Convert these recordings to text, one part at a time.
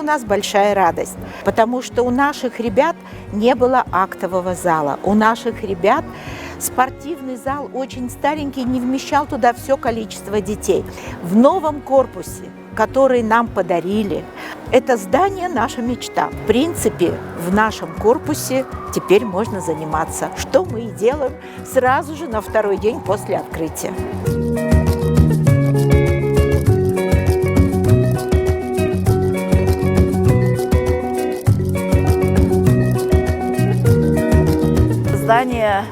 нас большая радость, потому что у наших ребят не было актового зала. У наших ребят спортивный зал очень старенький, не вмещал туда все количество детей. В новом корпусе, который нам подарили, это здание наша мечта. В принципе, в нашем корпусе теперь можно заниматься, что мы и делаем сразу же на второй день после открытия. Здание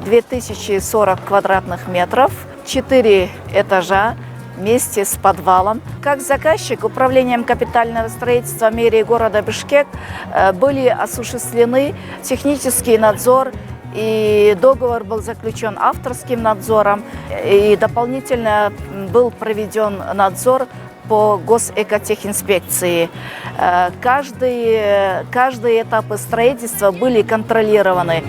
2040 квадратных метров, 4 этажа вместе с подвалом. Как заказчик управлением капитального строительства мэрии города Бишкек были осуществлены технический надзор, и договор был заключен авторским надзором, и дополнительно был проведен надзор по госэкотехинспекции. Каждые этапы строительства были контролированы.